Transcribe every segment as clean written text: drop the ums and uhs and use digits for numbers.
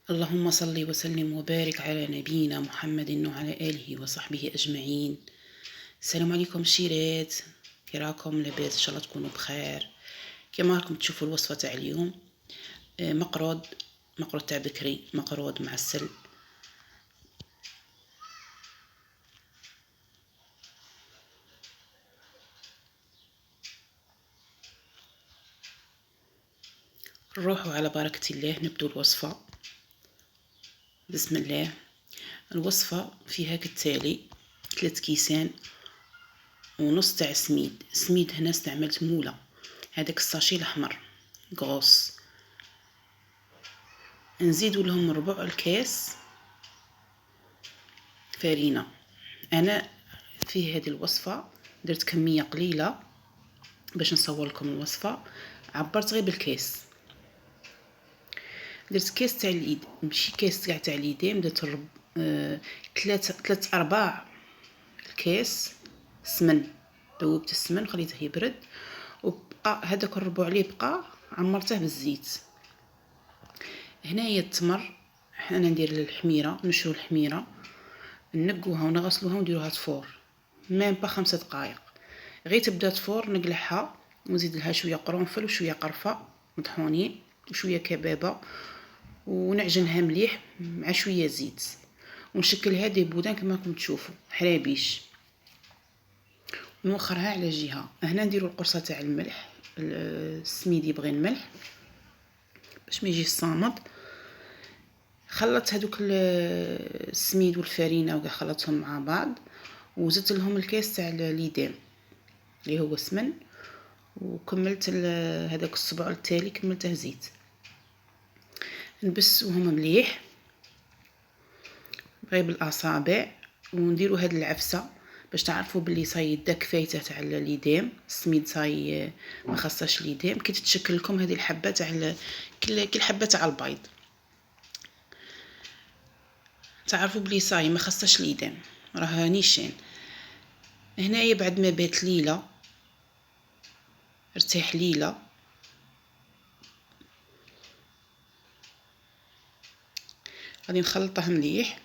اللهم صل وسلم وبارك على نبينا محمد وعلى آله وصحبه أجمعين. السلام عليكم شيرات، كي راكم؟ لاباس؟ ان شاء الله تكونوا بخير. كما راكم تشوفوا الوصفه تاع اليوم، مقرود تاع بكري، مقرود معسل. نروحوا على بركه الله، نبدو الوصفه. بسم الله. الوصفه فيها كالتالي: 3 كيسان ونص تاع سميد. هنا استعملت موله، هذاك الساشي الاحمر غوص. نزيدوا لهم ربع الكاس فرينه. انا في هذه الوصفه درت كميه قليله باش نصور لكم الوصفه، عبرت غير بالكاس. درت كاس تاع اليد، ماشي كاس تاع اليدين، درت 3/4 الكاس سمن. ذوبت السمن خليته يبرد، وبقى هذاك الربع اللي بقى عمرته بالزيت. هنايا التمر، انا ندير الحميره، نشرو الحميره نقوها ونغسلوها ونديروها تفور، ميم با 5 دقائق. غير تبدا تفور نقلعها ونزيد لها شويه قرنفل وشويه قرفه مطحونين وشويه كبابه، ونعجنها مليح مع شويه زيت، ونشكلها دي بودان كما راكم تشوفوا حرابيش، ونوخرها على جهه. هنا نديرو القرصه تاع الملح، السميد يبغي الملح باش ما يجيش صامد. خلطت هذوك السميد والفرينه وكاع خلطتهم مع بعض، وزدت لهم الكاس تاع ليدام اللي هو سمن، وكملت هذاك الصبع التالي كملته زيت. نبسوهم مليح غير بالاصابع، ونديروا هاد العفسه باش تعرفوا باللي صاي داك فايته تاع ليدام. السميد صاي ما خاصهاش ليدام. كي تتشكل لكم هذه الحبه تاع كل حبه تاع البيض، تعرفوا بلي صاي ما خاصهاش ليدام، راه نيشان. هنايا بعد ما بات ليله، ارتاح ليله، غادي نخلطه مليح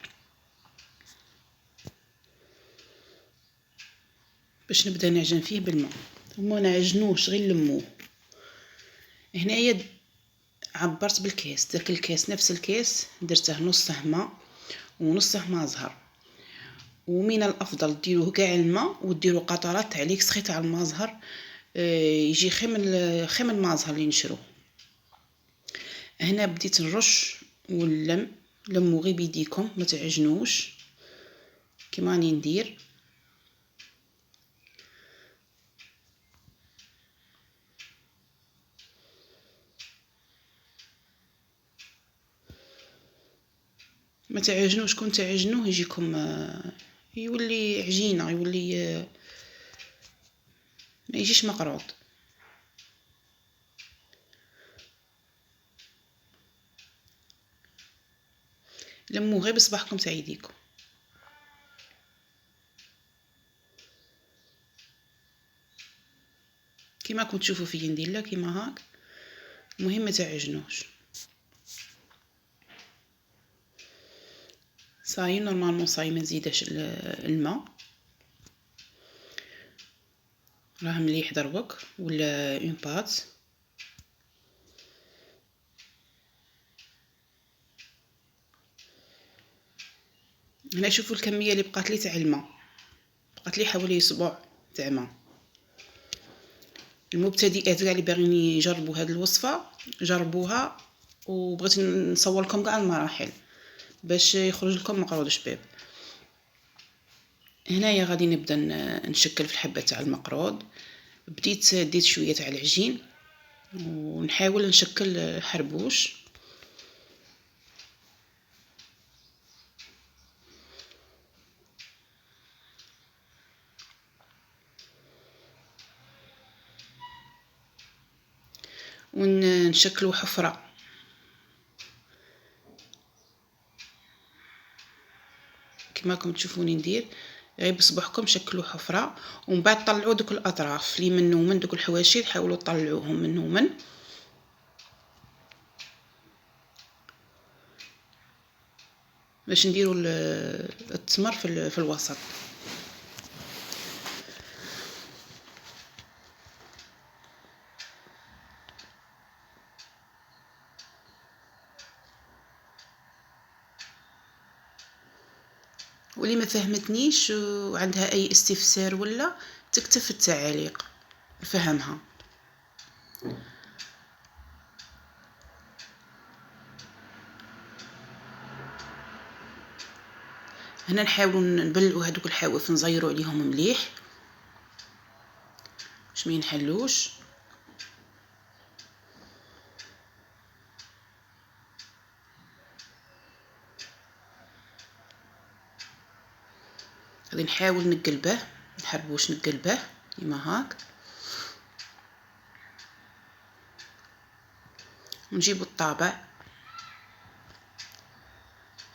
باش نبدا نعجن فيه بالماء. وما نعجنوش، غير نلموه. هنايا عبرت بالكاس، داك الكاس نفس الكاس درته نصه ماء ونصه ماء زهر. ومن الافضل ديروه كاع الماء وديروا قطرات تاع ليكسخي تاع الماء زهر، يجي خير من الماء زهر اللي نشرو. هنا بديت نرش ونلم. لموا غير بيديكم، ما تعجنوش كيما راني ندير. ما تعجنوش، كون تعجنوه يجيكم يولي عجينه، يولي ما يجيش مقروض. لموه غير بصباحكم تاع يديكم. كيما راكم تشوفوا فيا ندير لا كيما هاك. المهم ما تعجنوش. صاي نورمالمون صاي، ما نزيدش الماء، راه مليح دروك ولا اون بات. هنا شوفوا الكميه اللي بقات لي تاع الماء، بقات لي حوالي اسبوع تاع ماء. المبتدئات كاع اللي باغيين يجربوا هذه الوصفه جربوها، وبغيت نصور لكم كاع المراحل باش يخرج لكم مقرود شباب. هنايا غادي نبدا نشكل في الحبه تاع المقرود. بديت ديت شويه تاع العجين ونحاول نشكل حربوش. ونشكلوا حفره كما راكم تشوفوني ندير. غير بصبعكم شكلوا حفره، ومن بعد طلعوا دوك الاطراف اللي من ومن دوك الحواشي، حاولوا تطلعوهم من ومن. باش نديرو التمر في الوسط. واللي ما فهمتنيش وعندها اي استفسار ولا تكتب في التعاليق فهمها. هنا نحاولوا نبلعوا هذوك الحواف، نزيروا عليهم مليح باش ما ينحلوش. غادي نحاول نقلبه، نحربوش نقلبه كيما هاك. ونجيبوا الطابع.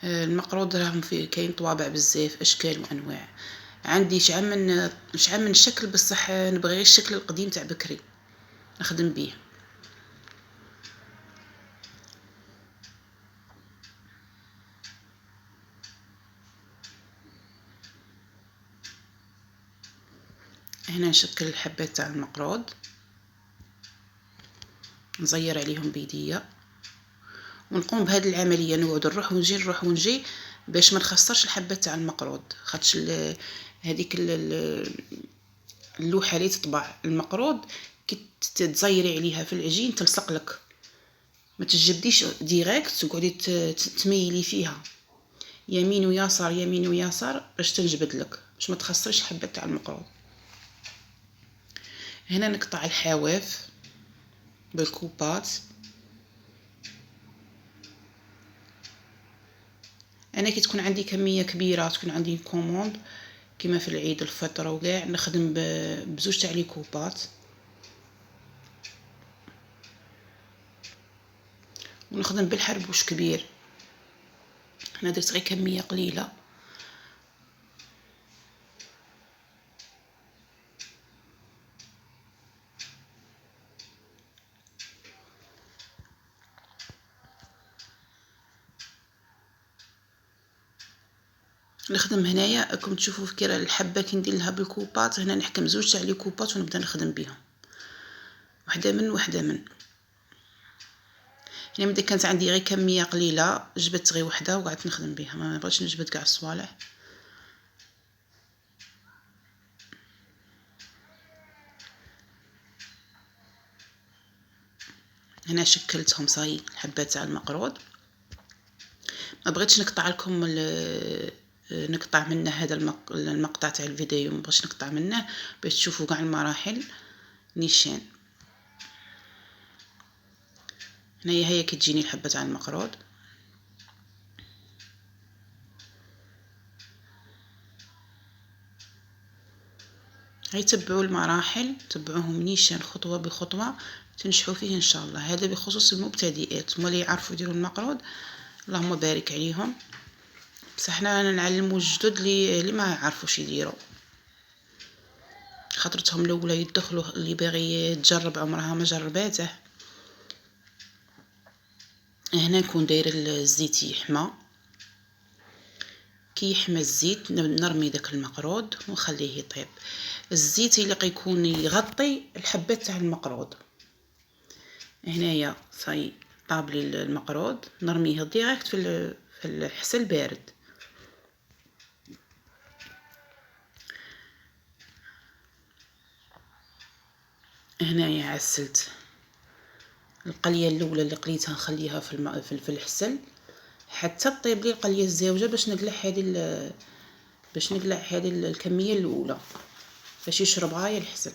المقروض راهم فيه كاين طوابع بزاف، اشكال وانواع. عندي شحال من شكل، بصح نبغي غير الشكل القديم تاع بكري نخدم بيه. هنا نشكل الحبات تاع المقروض، نزير عليهم بيديا، ونقوم بهذه العمليه. نقعد نروح ونجي باش ما نخسرش الحبات تاع المقروض، خاطش هذيك اللوحه اللي تطبع المقروض كي تزيري عليها في العجين تلصق لك، ما تجبديش ديريكت تقعدي تميلي فيها يمين ويسار يمين ويسار باش تنجبد لك، باش ما تخسرش الحبات تاع المقروض. هنا نقطع الحواف بالكوبات. انا كي تكون عندي كميه كبيره، تكون عندي كوموند كما في العيد الفطر وكاع، نخدم بزوج تاع لي كوبات ونخدم بالحربوش كبير. انا درت غير كميه قليله. نخدم هنايا راكم تشوفوا في كرا الحبه كي ندير لها بالكوبات، هنا نحكم زوج تاع لي كوبات ونبدا نخدم بهم وحده من وحده من. يعني ملي كانت عندي غير كميه قليله جبدت غير وحده وقعدت نخدم بها، ما بغيتش نجبد كاع الصوالح. هنا شكلتهم صاي الحبات تاع المقروض. ما بغيتش نقطع لكم نقطع منه هذا المقطع تاع الفيديو، ما بغيتش نقطع منه باش تشوفوا كاع المراحل نيشان. هنايا هي كتجيني الحبه تاع المقروض. هاي تبعوا المراحل، تبعوهم نيشان خطوه بخطوه تنجحوا فيه ان شاء الله. هذا بخصوص المبتدئات، هما اللي يعرفوا يديروا المقروض اللهم بارك عليهم، بصح حنا نعلموا الجدد اللي ما يعرفوش يديروا، خاطرتهم الاولى يدخلوا اللي باغي تجرب عمرها ما جرباته. هنا نكون دايره الزيت يحمى، كي يحمى الزيت نرمي داك المقروض ونخليه يطيب. الزيت اللي يكون يغطي الحبات تاع المقروض. هنايا صاي طاب لي المقروض، نرميه ديريكت في الحسل بارد. هنايا عسلت القليه الاولى اللي قليتها نخليها في الحسل حتى طيب لي القليه الزاوجه باش نقلع هذه الكميه الاولى باش يشرب غايه الحسل.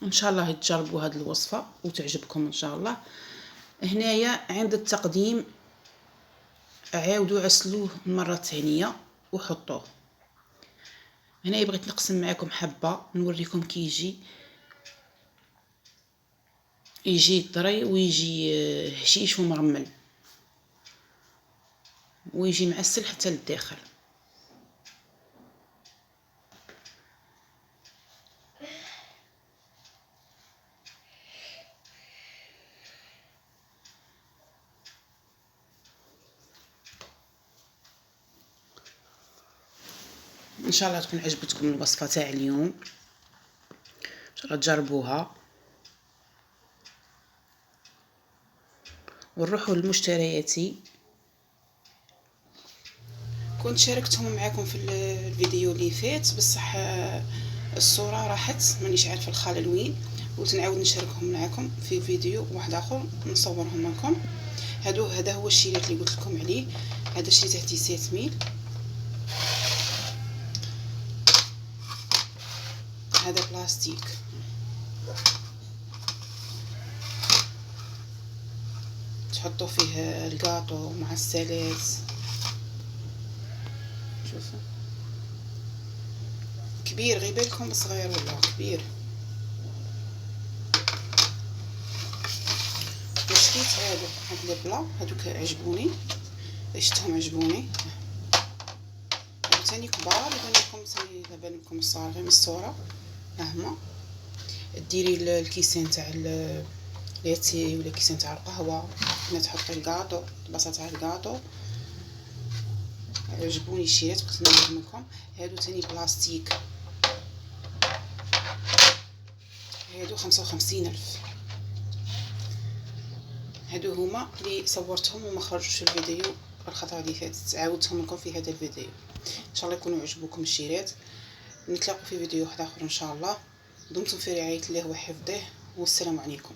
ان شاء الله تجربوا هذه الوصفه وتعجبكم ان شاء الله. هنايا عند التقديم عاودوا عسلوه المره الثانيه وحطوه. هنا بغيت نقسم معكم حبه نوريكم كي يجي طري ويجي هشيش ومرمل ويجي معسل حتى للداخل. شاء الله تكون عجبتكم الوصفه تاع اليوم، ان شاء الله تجربوها ونروحوا لمشترياتي. كنت شاركتهم معكم في الفيديو اللي فات، بصح الصوره راحت مانيش عارفه الخلل وين، قلت نعاود نشاركهم معكم في فيديو واحد اخر نصورهم لكم. هذا هو الشيلات اللي قلت لكم عليه. هذا شريته حتى 7000. هذا بلاستيك، تحطوا فيه الكاطو مع السالات. شوفوا كبير، غير بالكم صغير ولا كبير. وشريت هاد البلا، هادوك عجبوني، شفتهم عجبوني. هادو ثاني كبار، يبان لكم ثاني يبان لكم الصغار غير من الصوره. هما ديري الكيسان تاع ليتي ولا كيسان تاع القهوه، هنا تحطي الكاطو، البلاصه تاع الكاطو. عجبوني الشيرات قلت نوريهم لكم. هادو ثاني بلاستيك، هادو 55,000. هادو هما اللي صورتهم وما خرجوش في الفيديو الخطره اللي فاتت، عاودتهم لكم في هذا الفيديو. ان شاء الله يكونوا عجبوكم الشيرات. نتلاقوا في فيديو واحد اخر ان شاء الله. دمتم في رعايه الله وحفظه، والسلام عليكم.